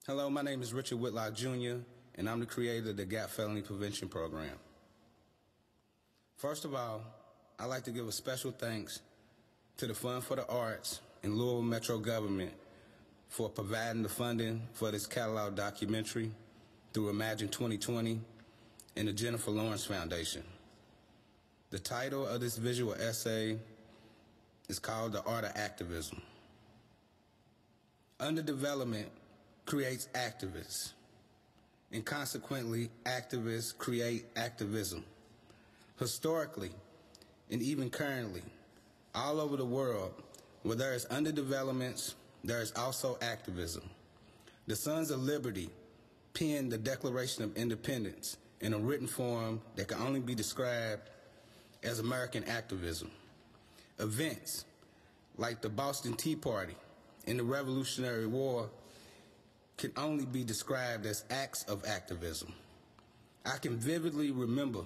Hello, my name is Richard Whitlock Jr., and I'm the creator of the GAP Felony Prevention Program. First of all, I'd like to give a special thanks to the Fund for the Arts and Louisville Metro government for providing the funding for this catalog documentary through Imagine 2020 and the Jennifer Lawrence Foundation. The title of this visual essay is called The Art of Activism. Underdevelopment creates activists, and consequently, activists create activism. Historically, and even currently, all over the world, where there is underdevelopment, there is also activism. The Sons of Liberty penned the Declaration of Independence in a written form that can only be described as American activism. Events like the Boston Tea Party and the Revolutionary War can only be described as acts of activism. I can vividly remember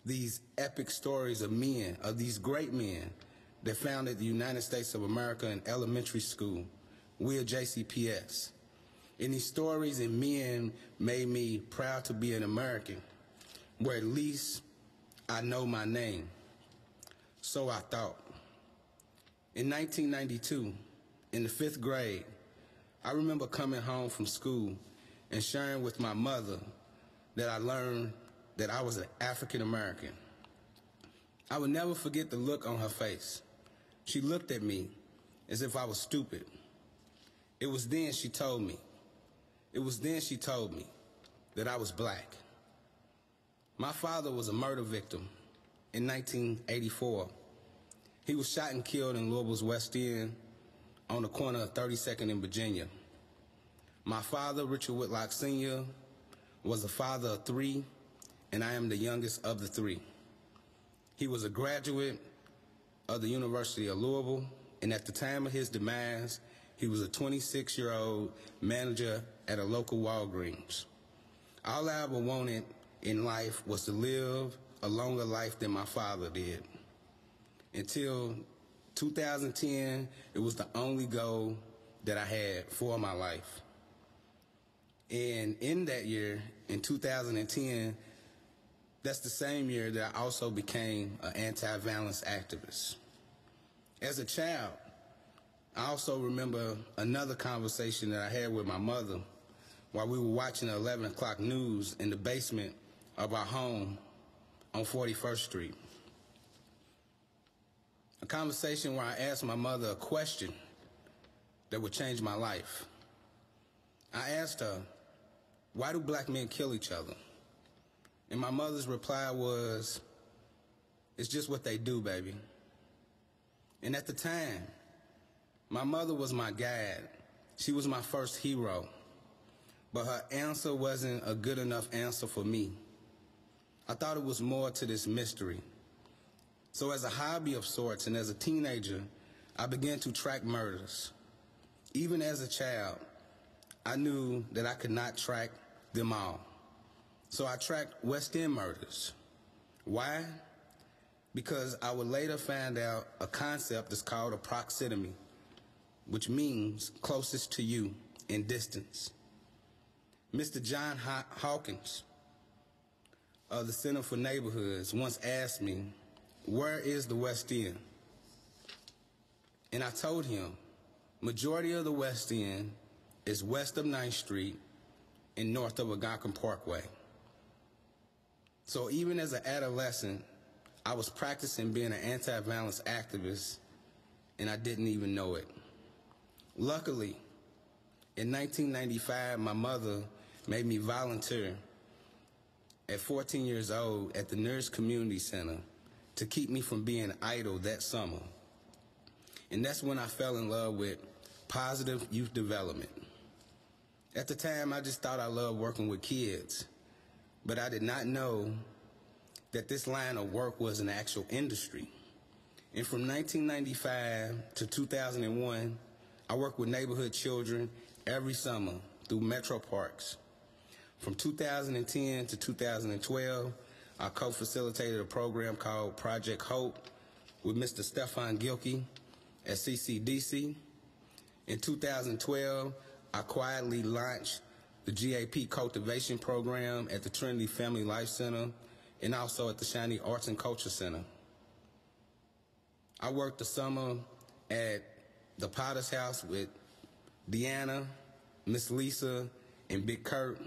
these epic stories of men, of these great men that founded the United States of America in elementary school, we at JCPS. And these stories and men made me proud to be an American, where at least I know my name. So I thought. In 1992, in the 5th grade, I remember coming home from school and sharing with my mother that I learned that I was an African American. I would never forget the look on her face. She looked at me as if I was stupid. It was then she told me that I was black. My father was a murder victim in 1984. He was shot and killed in Louisville's West End on the corner of 32nd and Virginia. My father, Richard Whitlock Sr., was the father of 3, and I am the youngest of the 3. He was a graduate of the University of Louisville, and at the time of his demise, he was a 26-year-old manager at a local Walgreens. All I ever wanted in life was to live a longer life than my father did. Until 2010, it was the only goal that I had for my life. And in that year, in 2010, that's the same year that I also became an anti-violence activist. As a child, I also remember another conversation that I had with my mother while we were watching the 11 o'clock news in the basement of our home on 41st Street. A conversation where I asked my mother a question that would change my life. I asked her, why do black men kill each other? And my mother's reply was, it's just what they do, baby. And at the time, my mother was my guide. She was my first hero. But her answer wasn't a good enough answer for me. I thought it was more to this mystery. So as a hobby of sorts and as a teenager, I began to track murders. Even as a child, I knew that I could not track them all. So I tracked West End murders. Why? Because I would later find out a concept that's called a proximity, which means closest to you in distance. Mr. John Hawkins of the Center for Neighborhoods once asked me, where is the West End? And I told him, majority of the West End is west of 9th Street and north of Algonquin Parkway. So even as an adolescent, I was practicing being an anti-violence activist, and I didn't even know it. Luckily, in 1995, my mother made me volunteer at 14 years old at the nearest community center to keep me from being idle that summer. And that's when I fell in love with positive youth development. At the time, I just thought I loved working with kids, but I did not know that this line of work was an actual industry. And from 1995 to 2001, I worked with neighborhood children every summer through metro parks. From 2010 to 2012, I co-facilitated a program called Project Hope with Mr. Stefan Gilkey at CCDC. In 2012, I quietly launched the GAP cultivation program at the Trinity Family Life Center and also at the Shiny Arts and Culture Center. I worked the summer at the Potter's House with Deanna, Miss Lisa, and Big Kurt.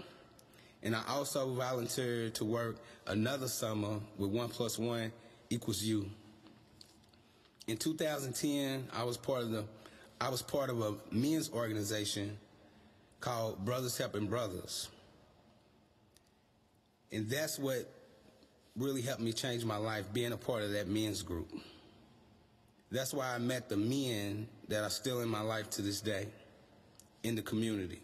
And I also volunteered to work another summer with 1+1 = You. In 2010, I was part of a men's organization called Brothers Helping Brothers. And that's what really helped me change my life, being a part of that men's group. That's why I met the men that are still in my life to this day in the community.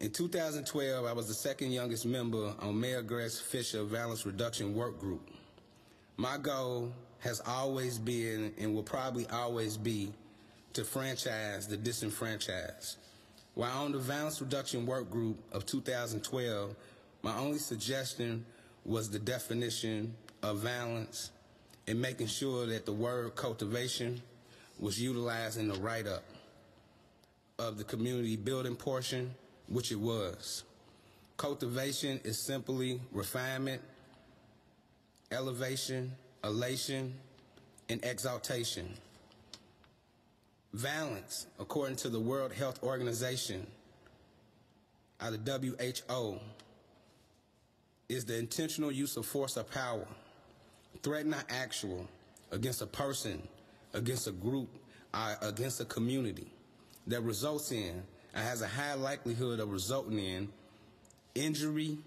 In 2012, I was the second youngest member on Mayor Grace Fisher Violence Reduction Work Group. My goal has always been and will probably always be to franchise the disenfranchised. While on the Violence Reduction Work Group of 2012, my only suggestion was the definition of violence and making sure that the word cultivation was utilized in the write-up of the community building portion, which it was. Cultivation is simply refinement, elevation, elation, and exaltation. Violence, according to the World Health Organization, out of WHO, is the intentional use of force or power, threat not actual, against a person, against a group, against a community, that results in and has a high likelihood of resulting in injury,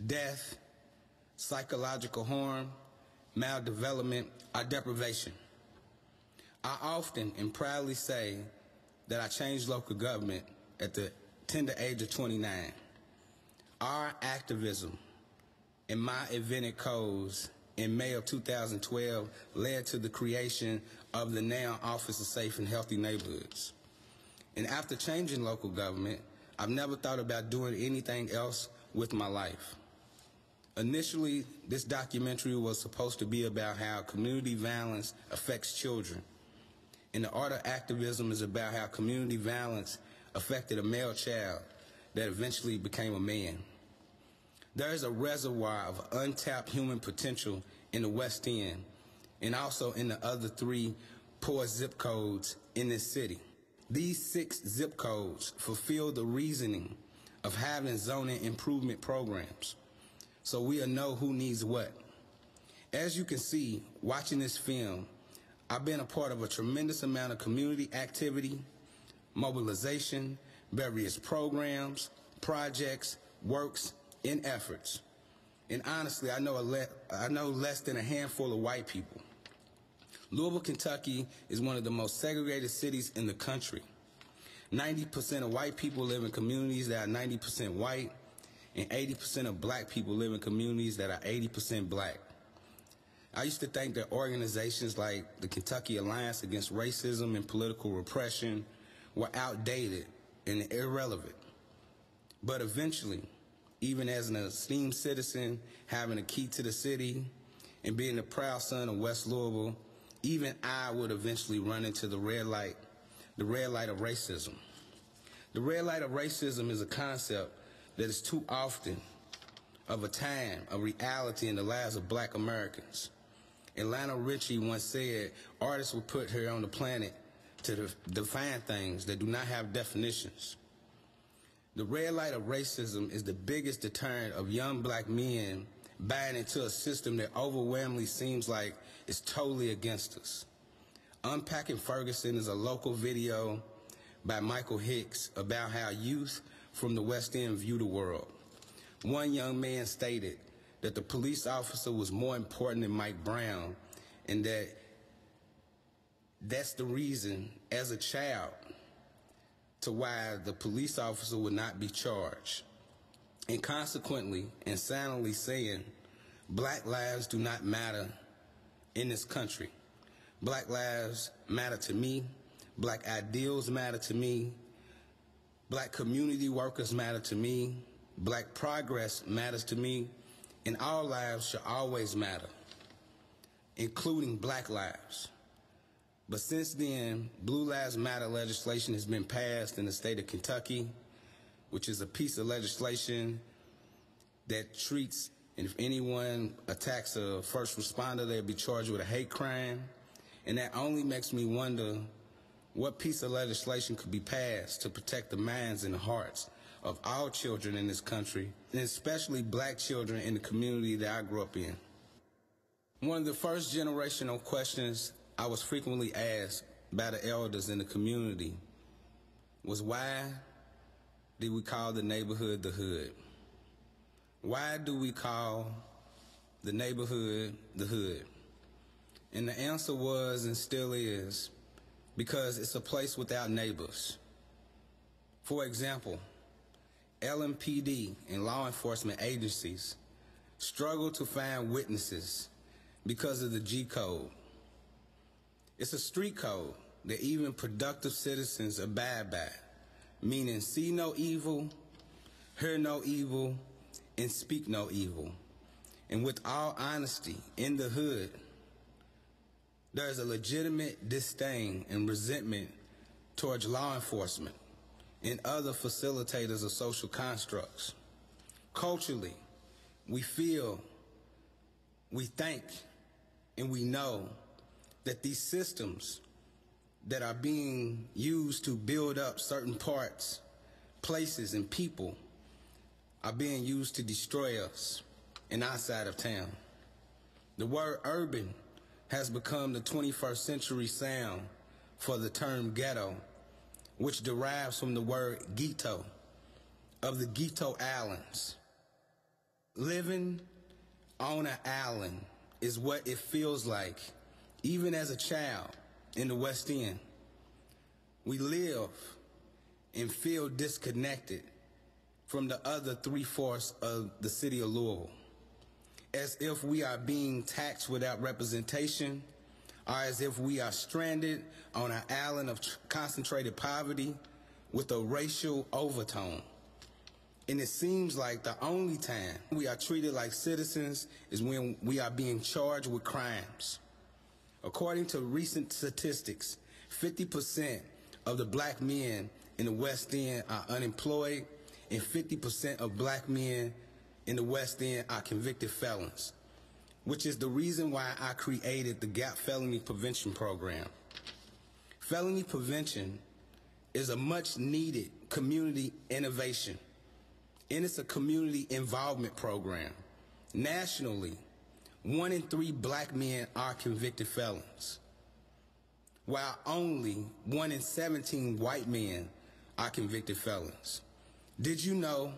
death, psychological harm, maldevelopment, or deprivation. I often and proudly say that I changed local government at the tender age of 29. Our activism and my invented codes in May of 2012 led to the creation of the now Office of Safe and Healthy Neighborhoods. And after changing local government, I've never thought about doing anything else with my life. Initially, this documentary was supposed to be about how community violence affects children. And the art of activism is about how community violence affected a male child that eventually became a man. There is a reservoir of untapped human potential in the West End and also in the other 3 poor zip codes in this city. These 6 zip codes fulfill the reasoning of having zoning improvement programs, so we'll know who needs what. As you can see, watching this film, I've been a part of a tremendous amount of community activity, mobilization, various programs, projects, works, and efforts. And honestly, I know less than a handful of white people. Louisville, Kentucky is one of the most segregated cities in the country. 90% of white people live in communities that are 90% white, and 80% of black people live in communities that are 80% black. I used to think that organizations like the Kentucky Alliance Against Racism and Political Repression were outdated and irrelevant. But eventually, even as an esteemed citizen, having a key to the city, and being a proud son of West Louisville, even I would eventually run into the red light of racism. The red light of racism is a concept that is too often of a time, a reality in the lives of black Americans. And Lionel Richie once said, artists will put here on the planet to define things that do not have definitions. The red light of racism is the biggest deterrent of young black men buying into a system that overwhelmingly seems like it's totally against us. Unpacking Ferguson is a local video by Michael Hicks about how youth from the West End view the world. One young man stated that the police officer was more important than Mike Brown, and that's the reason, as a child, to why the police officer would not be charged. And consequently, and silently saying, black lives do not matter in this country. Black lives matter to me. Black ideals matter to me. Black community workers matter to me. Black progress matters to me. And all lives should always matter, including black lives. But since then, Blue Lives Matter legislation has been passed in the state of Kentucky, which is a piece of legislation that treats, and if anyone attacks a first responder, they'll be charged with a hate crime. And that only makes me wonder what piece of legislation could be passed to protect the minds and the hearts of all children in this country, and especially black children in the community that I grew up in. One of the first generational questions I was frequently asked by the elders in the community was, why did we call the neighborhood the hood? Why do we call the neighborhood the hood? And the answer was, and still is, because it's a place without neighbors. For example, LMPD and law enforcement agencies struggle to find witnesses because of the G code. It's a street code that even productive citizens abide by, meaning see no evil, hear no evil, and speak no evil. And with all honesty, in the hood, there's a legitimate disdain and resentment towards law enforcement and other facilitators of social constructs. Culturally, we feel, we think, and we know that these systems that are being used to build up certain parts, places, and people are being used to destroy us in our side of town. The word urban has become the 21st century sound for the term ghetto, which derives from the word ghetto, of the ghetto islands. Living on an island is what it feels like, even as a child in the West End. We live and feel disconnected from the other 3/4 of the city of Louisville, as if we are being taxed without representation, or as if we are stranded on an island of concentrated poverty with a racial overtone. And it seems like the only time we are treated like citizens is when we are being charged with crimes. According to recent statistics, 50% of the black men in the West End are unemployed, and 50% of black men in the West End are convicted felons, which is the reason why I created the GAP Felony Prevention Program. Felony prevention is a much needed community innovation, and it's a community involvement program. Nationally, 1 in 3 black men are convicted felons, while only 1 in 17 white men are convicted felons. Did you know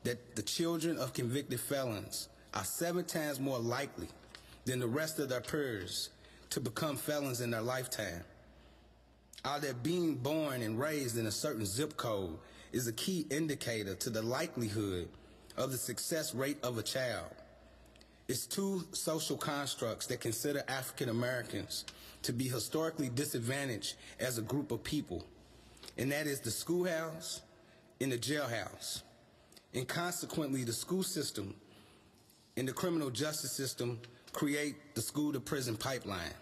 that the children of convicted felons are 7 times more likely than the rest of their peers to become felons in their lifetime? Their being born and raised in a certain zip code is a key indicator to the likelihood of the success rate of a child. It's 2 social constructs that consider African Americans to be historically disadvantaged as a group of people, and that is the schoolhouse and the jailhouse. And consequently, the school system and the criminal justice system create the school-to-prison pipeline.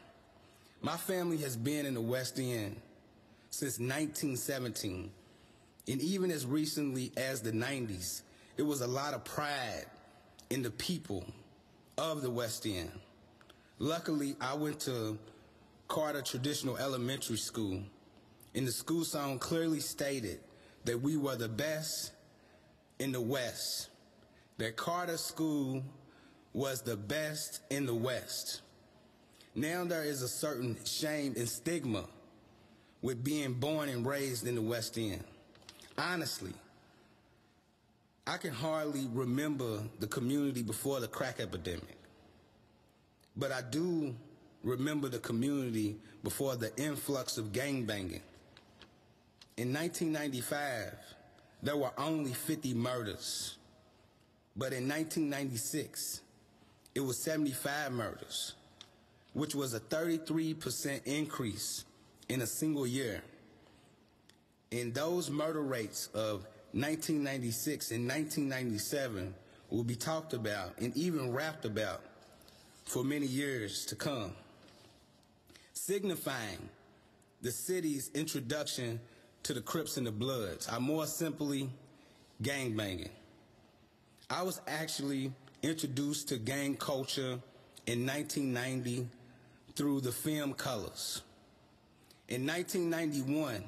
My family has been in the West End since 1917, and even as recently as the 90s, there was a lot of pride in the people of the West End. Luckily, I went to Carter Traditional Elementary School, and the school song clearly stated that we were the best in the West, that Carter School was the best in the West. Now there is a certain shame and stigma with being born and raised in the West End. Honestly, I can hardly remember the community before the crack epidemic, but I do remember the community before the influx of gangbanging. In 1995, there were only 50 murders, but in 1996, it was 75 murders, which was a 33% increase in a single year. And those murder rates of 1996 and 1997 will be talked about and even rapped about for many years to come, signifying the city's introduction to the Crips and the Bloods, or more simply, gangbanging. I was actually introduced to gang culture in 1990 through the film Colors. In 1991,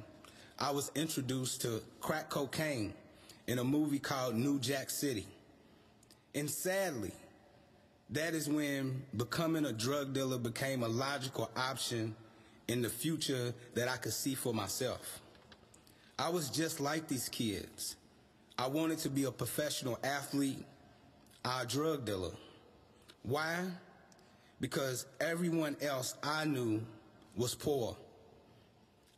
I was introduced to crack cocaine in a movie called New Jack City. And sadly, that is when becoming a drug dealer became a logical option in the future that I could see for myself. I was just like these kids. I wanted to be a professional athlete, or a drug dealer. Why? Because everyone else I knew was poor.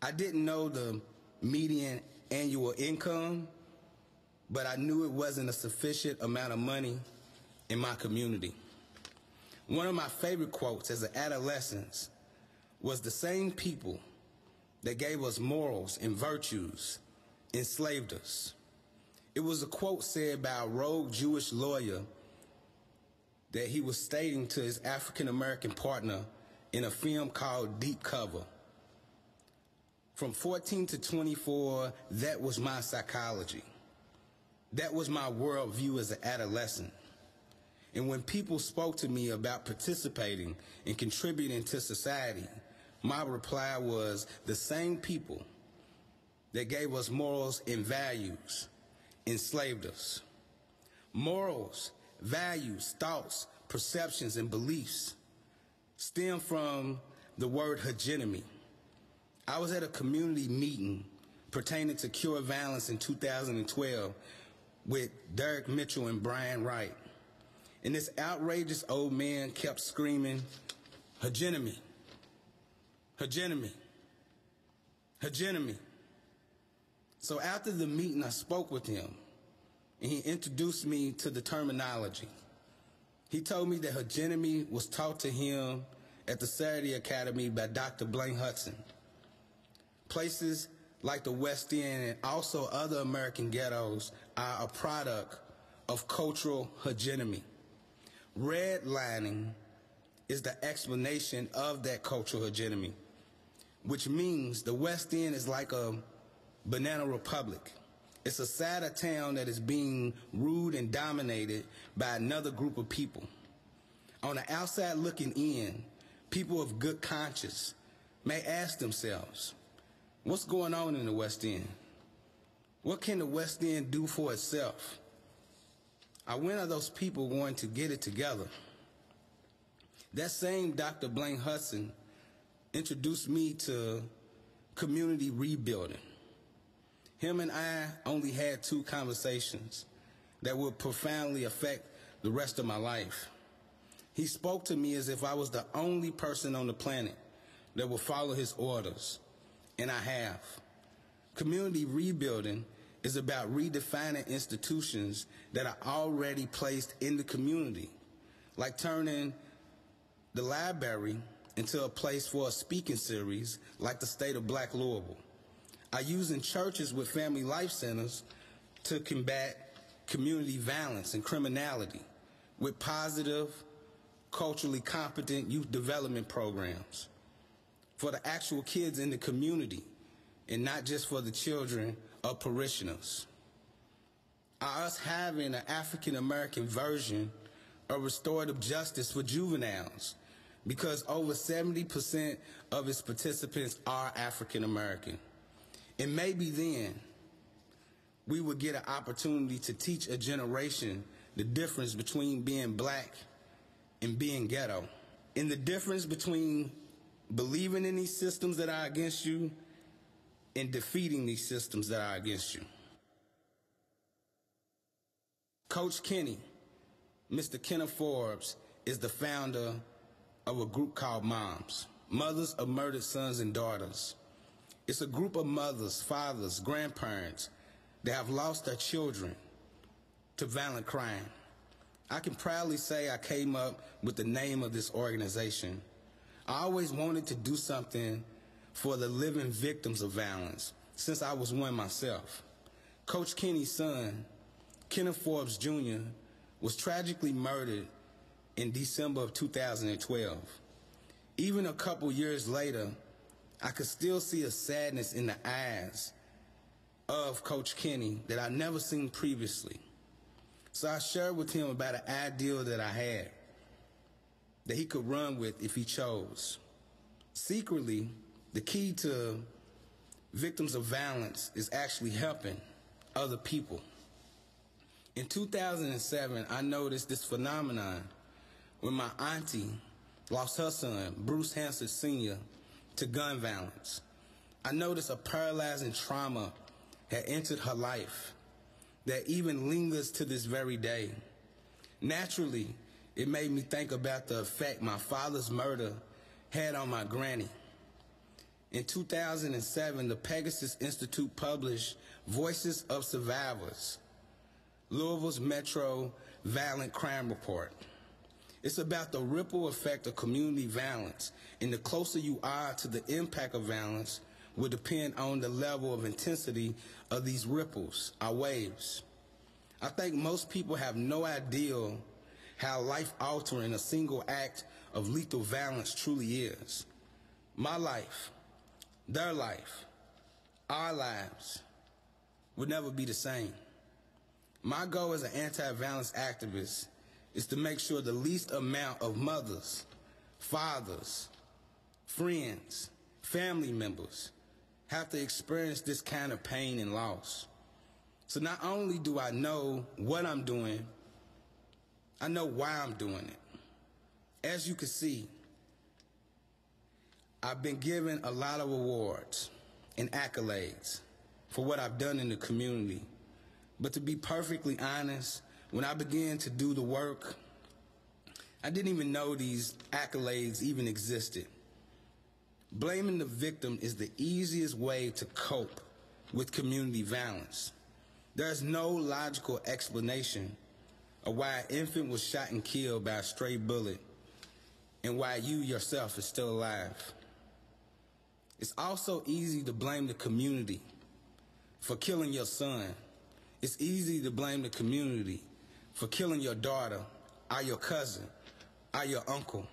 I didn't know the median annual income, but I knew it wasn't a sufficient amount of money in my community. One of my favorite quotes as an adolescent was, "The same people that gave us morals and virtues enslaved us." It was a quote said by a rogue Jewish lawyer that he was stating to his African-American partner in a film called Deep Cover. From 14 to 24, that was my psychology. That was my worldview as an adolescent. And when people spoke to me about participating and contributing to society, my reply was, the same people that gave us morals and values enslaved us. Morals, values, thoughts, perceptions, and beliefs stem from the word hegemony. I was at a community meeting pertaining to cure violence in 2012 with Derek Mitchell and Brian Wright. And this outrageous old man kept screaming, "Hegemony, hegemony, hegemony." So after the meeting, I spoke with him, and he introduced me to the terminology. He told me that hegemony was taught to him at the Saturday Academy by Dr. Blaine Hudson. Places like the West End and also other American ghettos are a product of cultural hegemony. Redlining is the explanation of that cultural hegemony, which means the West End is like a banana republic. It's a side of town that is being ruled and dominated by another group of people. On the outside looking in, people of good conscience may ask themselves, what's going on in the West End? What can the West End do for itself? When are those people going to get it together? That same Dr. Blaine Hudson introduced me to community rebuilding. Him and I only had 2 conversations that would profoundly affect the rest of my life. He spoke to me as if I was the only person on the planet that would follow his orders, and I have. Community rebuilding is about redefining institutions that are already placed in the community, like turning the library into a place for a speaking series like the State of Black Louisville, are using churches with family life centers to combat community violence and criminality with positive, culturally competent youth development programs for the actual kids in the community and not just for the children of parishioners. Are us having an African-American version of restorative justice for juveniles, because over 70% of its participants are African-American. And maybe then we would get an opportunity to teach a generation the difference between being black and being ghetto, and the difference between believing in these systems that are against you and defeating these systems that are against you. Coach Kenny, Mr. Kenneth Forbes, is the founder of a group called Moms, Mothers of Murdered Sons and Daughters. It's a group of mothers, fathers, grandparents that have lost their children to violent crime. I can proudly say I came up with the name of this organization. I always wanted to do something for the living victims of violence since I was one myself. Coach Kenny's son, Kenneth Forbes Jr., was tragically murdered in December of 2012. Even a couple years later, I could still see a sadness in the eyes of Coach Kenny that I'd never seen previously. So I shared with him about an ideal that I had that he could run with if he chose. Secretly, the key to victims of violence is actually helping other people. In 2007, I noticed this phenomenon when my auntie lost her son, Bruce Hanson Sr., to gun violence. I noticed a paralyzing trauma had entered her life that even lingers to this very day. Naturally, it made me think about the effect my father's murder had on my granny. In 2007, the Pegasus Institute published Voices of Survivors, Louisville's Metro Violent Crime Report. It's about the ripple effect of community violence, and the closer you are to the impact of violence will depend on the level of intensity of these ripples, our waves. I think most people have no idea how life-altering a single act of lethal violence truly is. My life, their life, our lives would never be the same. My goal as an anti-violence activist is to make sure the least amount of mothers, fathers, friends, family members have to experience this kind of pain and loss. So not only do I know what I'm doing, I know why I'm doing it. As you can see, I've been given a lot of awards and accolades for what I've done in the community. But to be perfectly honest, when I began to do the work, I didn't even know these accolades even existed. Blaming the victim is the easiest way to cope with community violence. There's no logical explanation of why an infant was shot and killed by a stray bullet and why you yourself is still alive. It's also easy to blame the community for killing your son. It's easy to blame the community for killing your daughter, or your cousin, or your uncle.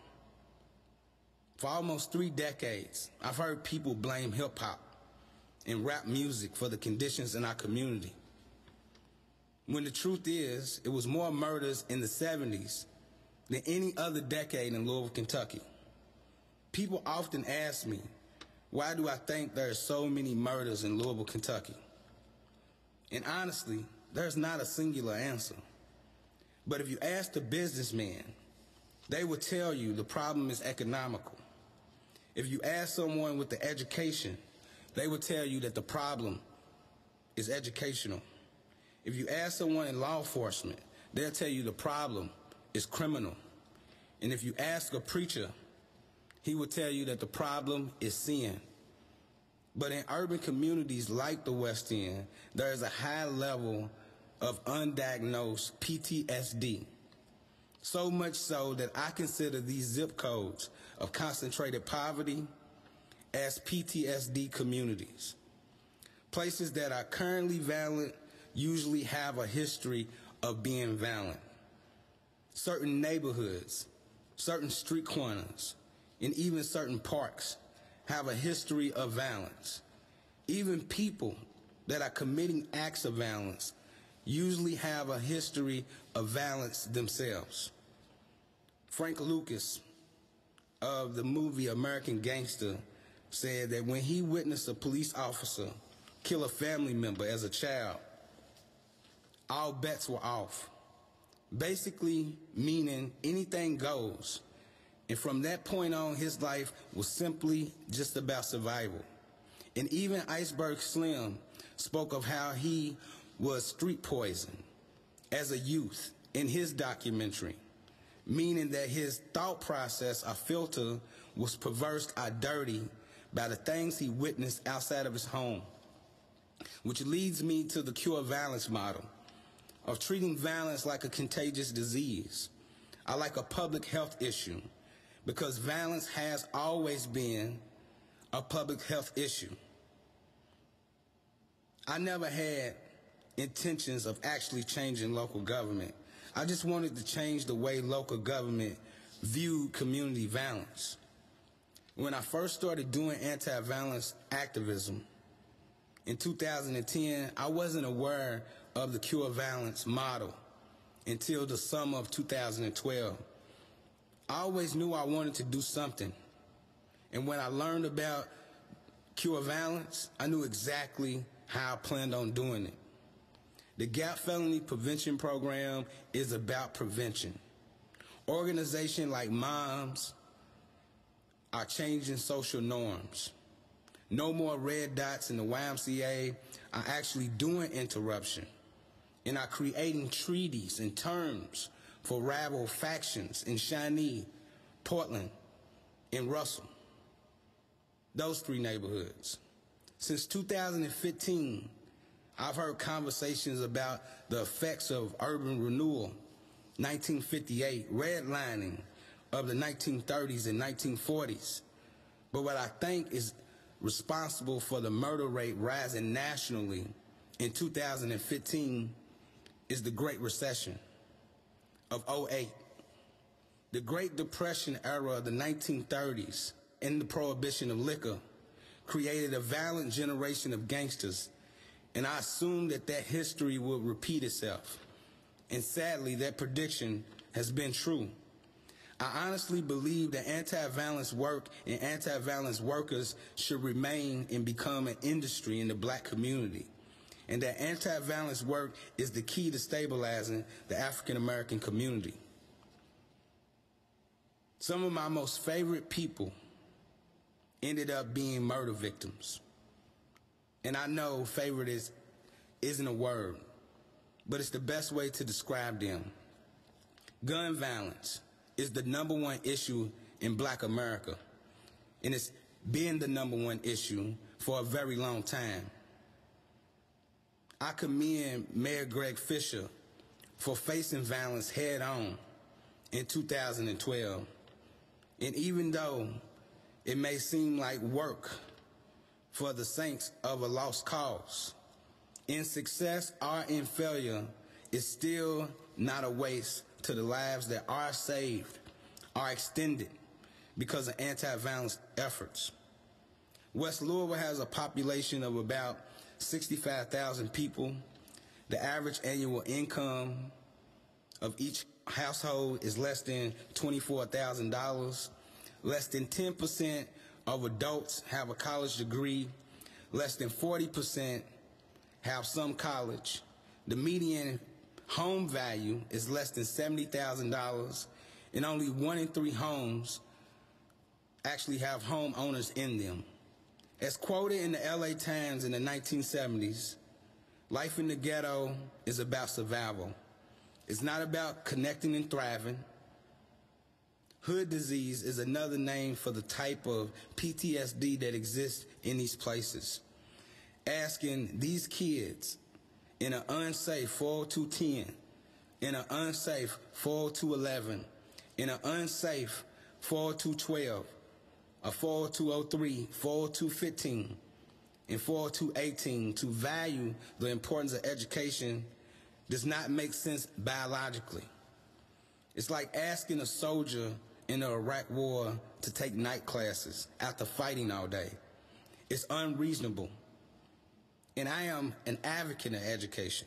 For almost 3 decades, I've heard people blame hip-hop and rap music for the conditions in our community, when the truth is, it was more murders in the 70s than any other decade in Louisville, Kentucky. People often ask me, why do I think there are so many murders in Louisville, Kentucky? And honestly, there's not a singular answer. But if you ask the businessman, they will tell you the problem is economical. If you ask someone with the education, they will tell you that the problem is educational. If you ask someone in law enforcement, they'll tell you the problem is criminal. And if you ask a preacher, he will tell you that the problem is sin. But in urban communities like the West End, there is a high level of undiagnosed PTSD. So much so that I consider these zip codes of concentrated poverty as PTSD communities. Places that are currently violent usually have a history of being violent. Certain neighborhoods, certain street corners, and even certain parks have a history of violence. Even people that are committing acts of violence usually have a history of violence themselves. Frank Lucas of the movie American Gangster said that when he witnessed a police officer kill a family member as a child, all bets were off. Basically meaning anything goes. And from that point on, his life was simply just about survival. And even Iceberg Slim spoke of how he was street poisoned as a youth in his documentary, meaning that his thought process or filter was perverse or dirty by the things he witnessed outside of his home. Which leads me to the cure violence model of treating violence like a contagious disease or like a public health issue, because violence has always been a public health issue. I never had intentions of actually changing local government. I just wanted to change the way local government viewed community violence. When I first started doing anti-violence activism in 2010, I wasn't aware of the Cure Violence model until the summer of 2012. I always knew I wanted to do something. And when I learned about Cure Violence, I knew exactly how I planned on doing it. The GAP Felony Prevention Program is about prevention. Organizations like Moms are changing social norms. No more red dots in the YMCA are actually doing interruption and are creating treaties and terms for rival factions in Shawnee, Portland, and Russell. Those three neighborhoods. Since 2015, I've heard conversations about the effects of urban renewal, 1958, redlining of the 1930s and 1940s. But what I think is responsible for the murder rate rising nationally in 2015 is the Great Recession of '08. The Great Depression era of the 1930s and the prohibition of liquor created a violent generation of gangsters, and I assumed that history would repeat itself. And sadly, that prediction has been true. I honestly believe that anti-violence work and anti-violence workers should remain and become an industry in the black community, and that anti-violence work is the key to stabilizing the African-American community. Some of my most favorite people ended up being murder victims. And I know favorite isn't a word, but it's the best way to describe them. Gun violence is the #1 issue in black America, and it's been the #1 issue for a very long time. I commend Mayor Greg Fisher for facing violence head on in 2012. And even though it may seem like work for the saints of a lost cause, in success or in failure, it's still not a waste to the lives that are saved or extended because of anti-violence efforts. West Louisville has a population of about 65,000 people. The average annual income of each household is less than $24,000. Less than 10% of adults have a college degree. Less than 40% have some college. The median home value is less than $70,000, and only 1 in 3 homes actually have homeowners in them. As quoted in the LA Times in the 1970s, life in the ghetto is about survival. It's not about connecting and thriving. Hood disease is another name for the type of PTSD that exists in these places. Asking these kids in an unsafe 40210, in an unsafe 40211, in an unsafe 40212, a 40203, 40215, and 40218 to value the importance of education does not make sense biologically. It's like asking a soldier in the Iraq War to take night classes after fighting all day. It's unreasonable. And I am an advocate of education.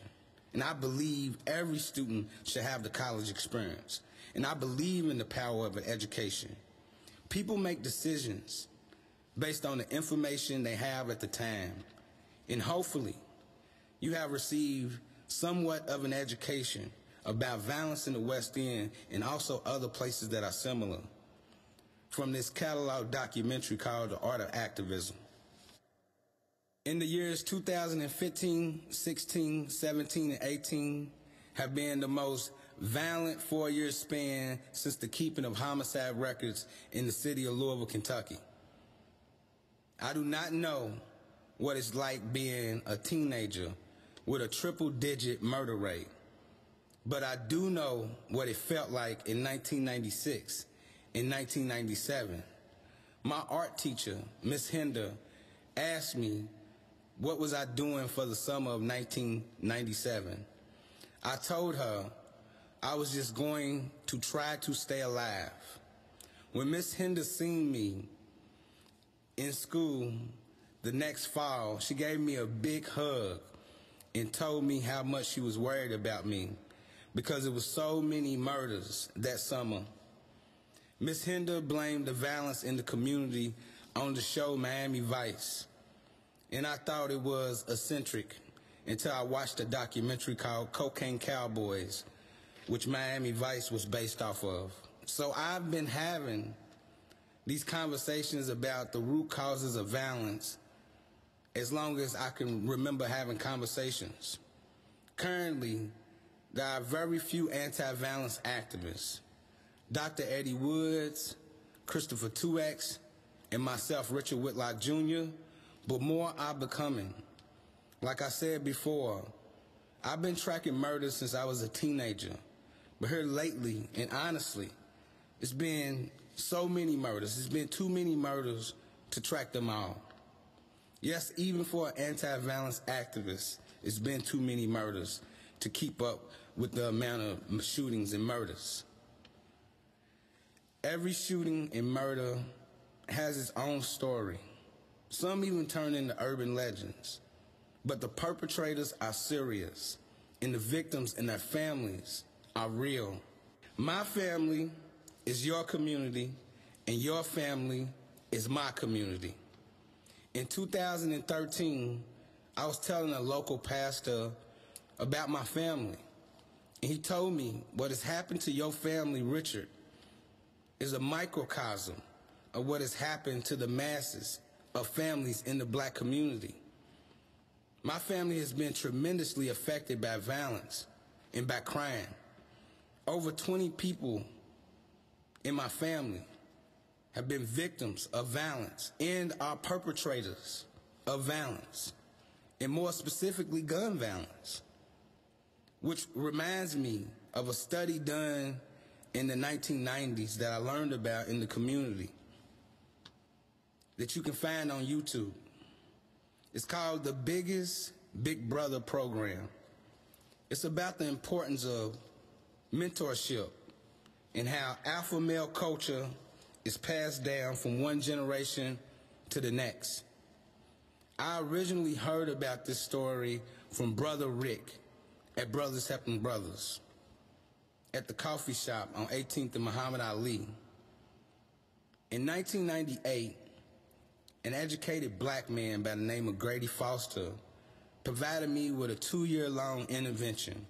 And I believe every student should have the college experience. And I believe in the power of an education. People make decisions based on the information they have at the time. And hopefully, you have received somewhat of an education about violence in the West End and also other places that are similar from this catalog documentary called The Art of Activism. In the years 2015, 16, 17, and 18 have been the most violent 4-year span since the keeping of homicide records in the city of Louisville, Kentucky. I do not know what it's like being a teenager with a triple-digit murder rate, but I do know what it felt like in 1996, in 1997. My art teacher, Miss Hinder, asked me what was I doing for the summer of 1997. I told her I was just going to try to stay alive. When Miss Hinder seen me, in school the next fall, she gave me a big hug and told me how much she was worried about me because it was so many murders that summer. Miss Hinder blamed the violence in the community on the show Miami Vice, and I thought it was eccentric until I watched a documentary called Cocaine Cowboys, which Miami Vice was based off of. So I've been having these conversations about the root causes of violence as long as I can remember having conversations. Currently, there are very few anti-violence activists. Dr. Eddie Woods, Christopher 2X, and myself, Richard Whitlock Jr., but more are becoming. Like I said before, I've been tracking murders since I was a teenager, but here lately, and honestly, it's been so many murders. It's been too many murders to track them all. Yes, even for an anti-violence activist, it's been too many murders to keep up with the amount of shootings and murders. Every shooting and murder has its own story. Some even turn into urban legends. But the perpetrators are serious, and the victims and their families are real. My family is your community, and your family is my community. In 2013, I was telling a local pastor about my family, and he told me what has happened to your family, Richard, is a microcosm of what has happened to the masses of families in the black community. My family has been tremendously affected by violence and by crime. Over 20 people in my family have been victims of violence and are perpetrators of violence, and more specifically gun violence, which reminds me of a study done in the 1990s that I learned about in the community that you can find on YouTube. It's called The Biggest Big Brother Program. It's about the importance of mentorship and how alpha male culture is passed down from one generation to the next. I originally heard about this story from Brother Rick at Brothers Helping Brothers at the coffee shop on 18th and Muhammad Ali. In 1998, an educated black man by the name of Grady Foster provided me with a 2-year-long intervention.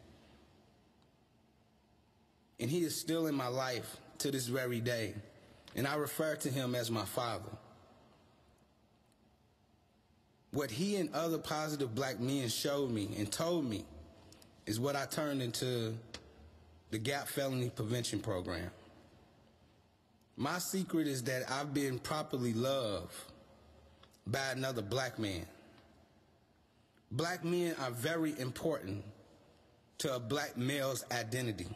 And he is still in my life to this very day, and I refer to him as my father. What he and other positive black men showed me and told me is what I turned into the GAP Felony Prevention Program. My secret is that I've been properly loved by another black man. Black men are very important to a black male's identity.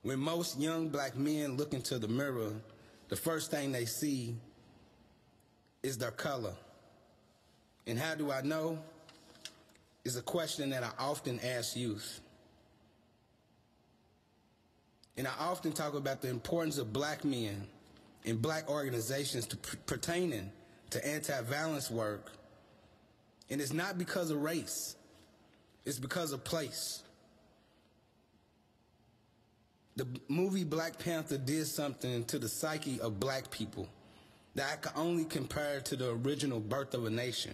When most young black men look into the mirror, the first thing they see is their color. And how do I know? Is a question that I often ask youth. And I often talk about the importance of black men and black organizations pertaining to anti-violence work. And it's not because of race. It's because of place. The movie Black Panther did something to the psyche of black people that I can only compare to the original Birth of a Nation.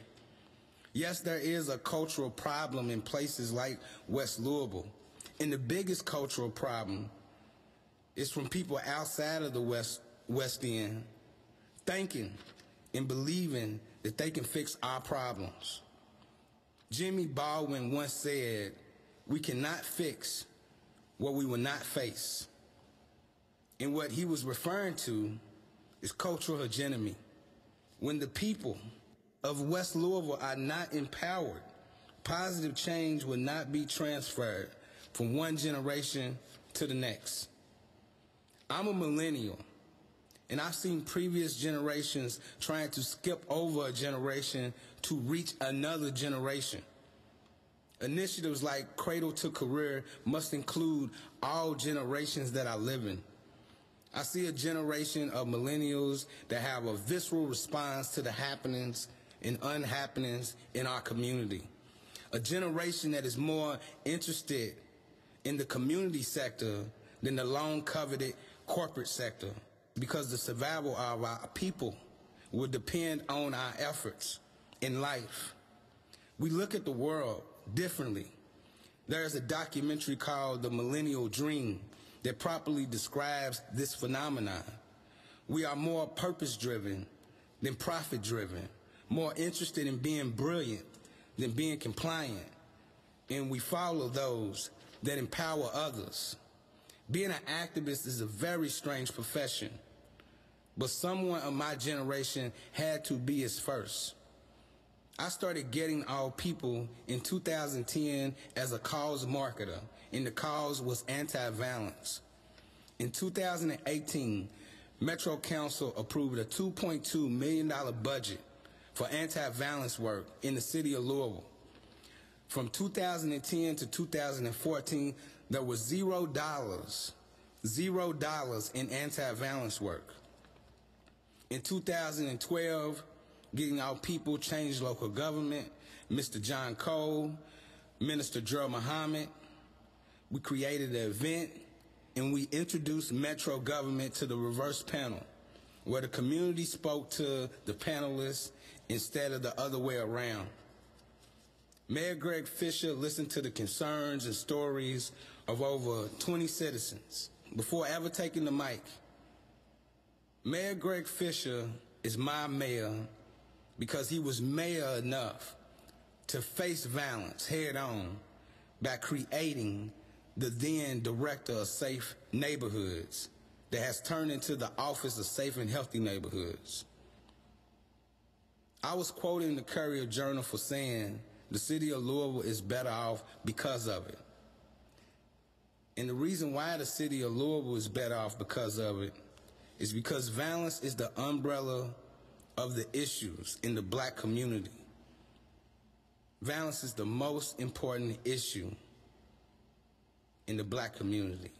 Yes, there is a cultural problem in places like West Louisville. And the biggest cultural problem is from people outside of the West End thinking and believing that they can fix our problems. Jimmy Baldwin once said, "We cannot fix what we will not face." And what he was referring to is cultural hegemony. When the people of West Louisville are not empowered, positive change will not be transferred from one generation to the next. I'm a millennial, and I've seen previous generations trying to skip over a generation to reach another generation. Initiatives like Cradle to Career must include all generations that are living. I see a generation of millennials that have a visceral response to the happenings and unhappenings in our community. A generation that is more interested in the community sector than the long-coveted corporate sector, because the survival of our people will depend on our efforts in life. We look at the world differently. There is a documentary called The Millennial Dream that properly describes this phenomenon. We are more purpose-driven than profit-driven, more interested in being brilliant than being compliant, and we follow those that empower others. Being an activist is a very strange profession, but someone of my generation had to be its first. I started getting our people in 2010 as a cause marketer, and the cause was anti-violence. In 2018, Metro Council approved a $2.2 million budget for anti-violence work in the city of Louisville. From 2010 to 2014, there was $0 in anti-violence work. In 2012, getting our people changed local government, Mr. John Cole, Minister Joe Muhammad. We created an event and we introduced Metro government to the reverse panel, where the community spoke to the panelists instead of the other way around. Mayor Greg Fisher listened to the concerns and stories of over 20 citizens before ever taking the mic. Mayor Greg Fisher is my mayor because he was mayor enough to face violence head on by creating the then director of Safe Neighborhoods that has turned into the Office of Safe and Healthy Neighborhoods. I was quoting the Courier Journal for saying the city of Louisville is better off because of it. And the reason why the city of Louisville is better off because of it is because violence is the umbrella of the issues in the black community. Violence is the most important issue in the black community.